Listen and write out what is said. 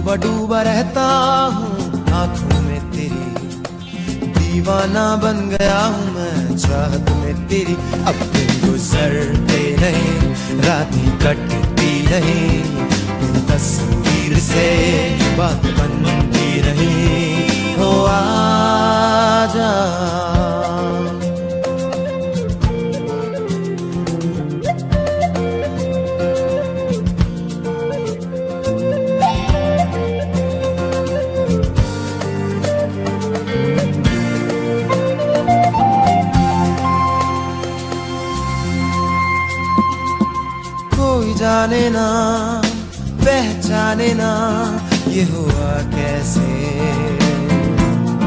डूबा डूबा रहता हूँ आंखों में तेरी, दीवाना बन गया हूँ मैं चाहत में तेरी। अब दिन गुजरते नहीं, रातें कटती नहीं, तस्वीर से बात बनती रही। हो आजा जाने ना पहचाने ना ये हुआ कैसे।